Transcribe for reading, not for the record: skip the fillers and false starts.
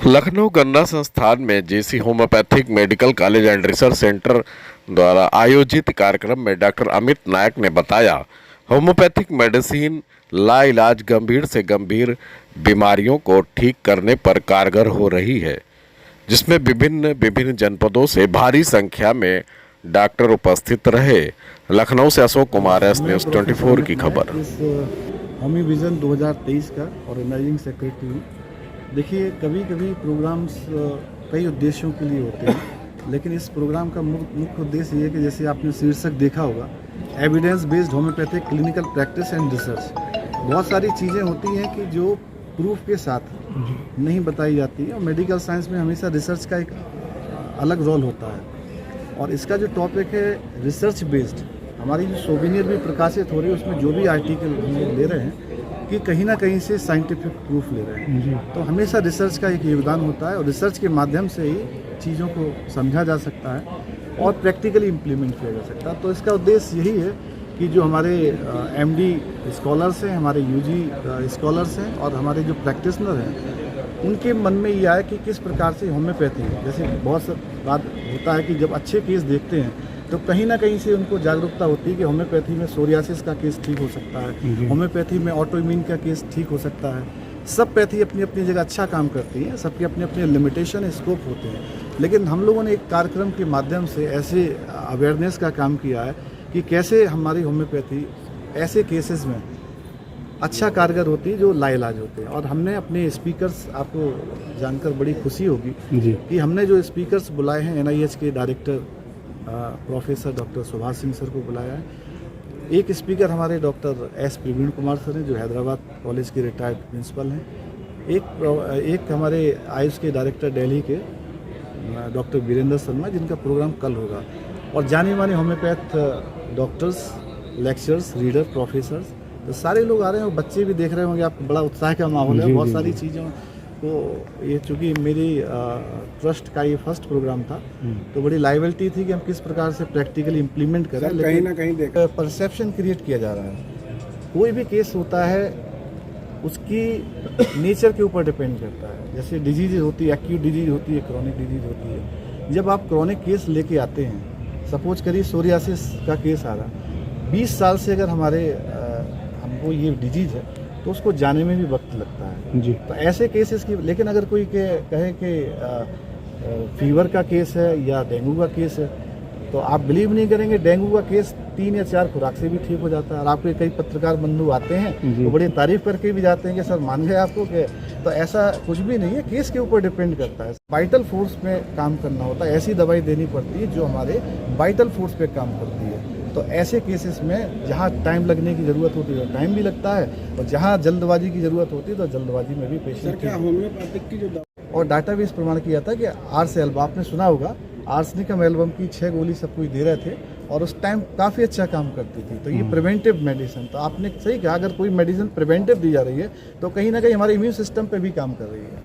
लखनऊ गन्ना संस्थान में JC homoeopathic medical college and research centre द्वारा आयोजित कार्यक्रम में डॉक्टर अमित नायक ने बताया, होम्योपैथिक मेडिसिन लाइलाज गंभीर से गंभीर बीमारियों को ठीक करने पर कारगर हो रही है, जिसमें विभिन्न जनपदों से भारी संख्या में डॉक्टर उपस्थित रहे। लखनऊ से अशोक कुमार, एस न्यूज़ 24 की खबर। होमी विजन 2023 का ऑर्गेनाइजिंग सेक्रेटरी हूँ। देखिए, कभी कभी प्रोग्राम्स कई उद्देश्यों के लिए होते हैं, लेकिन इस प्रोग्राम का मुख्य उद्देश्य ये है कि जैसे आपने शीर्षक देखा होगा, evidence based homeopathic clinical practice and research. बहुत सारी चीज़ें होती हैं कि जो प्रूफ के साथ नहीं बताई जाती है, और मेडिकल साइंस में हमेशा रिसर्च का एक अलग रोल होता है। और इसका जो टॉपिक है रिसर्च बेस्ड, हमारी जो सोवेनियर भी प्रकाशित हो रही है उसमें जो भी आर्टिकल हम लोग ले रहे हैं कि कहीं ना कहीं से साइंटिफिक प्रूफ ले रहे हैं। तो हमेशा रिसर्च का एक योगदान होता है, और रिसर्च के माध्यम से ही चीज़ों को समझा जा सकता है और प्रैक्टिकली इम्प्लीमेंट किया जा सकता है। तो इसका उद्देश्य यही है कि जो हमारे एमडी स्कॉलर्स हैं, हमारे यूजी स्कॉलर्स हैं, और हमारे जो प्रैक्टिशनर हैं, उनके मन में ये आया कि किस प्रकार से होम्योपैथी, जैसे बहुत बात होता है कि जब अच्छे केस देखते हैं तो कहीं ना कहीं से उनको जागरूकता होती है कि होम्योपैथी में सोरियासिस का केस ठीक हो सकता है, होम्योपैथी में ऑटोइम्यून का केस ठीक हो सकता है। सब पैथी अपनी अपनी जगह अच्छा काम करती है, सबके अपने अपने लिमिटेशन स्कोप होते हैं, लेकिन हम लोगों ने एक कार्यक्रम के माध्यम से ऐसे अवेयरनेस का काम किया है कि कैसे हमारी होम्योपैथी ऐसे केसेस में अच्छा कारगर होती है जो लाइलाज होते हैं। और हमने अपने स्पीकर्स, आपको जानकर बड़ी खुशी होगी कि हमने जो स्पीकर्स बुलाए हैं, एनआईएच के director professor doctor Subhash Singh sir को बुलाया है। एक स्पीकर हमारे doctor S Praveen Kumar sir हैं, जो हैदराबाद कॉलेज के रिटायर्ड प्रिंसिपल हैं। एक हमारे आयुष के डायरेक्टर दिल्ली के डॉक्टर वीरेंद्र शर्मा, जिनका प्रोग्राम कल होगा। और जाने माने homeopath doctors, lectures, reader, professors, तो सारे लोग आ रहे हैं। और बच्चे भी देख रहे होंगे, आप बड़ा उत्साह का माहौल है। बहुत सारी चीज़ों को ये, चूँकि मेरी ट्रस्ट का ये फर्स्ट प्रोग्राम था, तो बड़ी लाइबिलिटी थी कि हम किस प्रकार से प्रैक्टिकली इम्प्लीमेंट करें। कहीं ना कहीं परसेप्शन क्रिएट किया जा रहा है। कोई भी केस होता है उसकी नेचर के ऊपर डिपेंड करता है। जैसे डिजीज होती है, एक्यूट डिजीज होती है, क्रॉनिक डिजीज होती है। जब आप क्रॉनिक केस लेके आते हैं, सपोज करिए सोरियासिस का केस आ रहा, 20 साल से अगर हमको ये डिजीज है तो उसको जाने में भी वक्त लगता है जी। तो ऐसे केसेस की, लेकिन अगर कोई कहे कि फीवर का केस है या डेंगू का केस है, तो आप बिलीव नहीं करेंगे, डेंगू का केस 3 या 4 खुराक से भी ठीक हो जाता है। और आपके कई पत्रकार बंधु आते हैं तो बड़ी तारीफ करके भी जाते हैं कि सर मान गए आपको कि, तो ऐसा कुछ भी नहीं है, केस के ऊपर डिपेंड करता है। वाइटल फोर्स में काम करना होता है, ऐसी दवाई देनी पड़ती है जो हमारे वाइटल फोर्स पे काम करती है। तो ऐसे केसेस में जहाँ टाइम लगने की ज़रूरत होती है तो टाइम भी लगता है, और जहाँ जल्दबाजी की ज़रूरत होती है तो जल्दबाजी में भी पेशेंट होम्योपैथिक की जो और डाटाबेस प्रमाण किया था कि आर्स एल्बम, आपने सुना होगा, आर्सेनिकम एल्बम की 6 गोली सब कुछ दे रहे थे और उस टाइम काफ़ी अच्छा काम करती थी। तो ये प्रिवेंटिव मेडिसिन, तो आपने सही कहा, अगर कोई मेडिसिन प्रिवेंटिव दी जा रही है तो कहीं ना कहीं हमारे इम्यून सिस्टम पे भी काम कर रही है।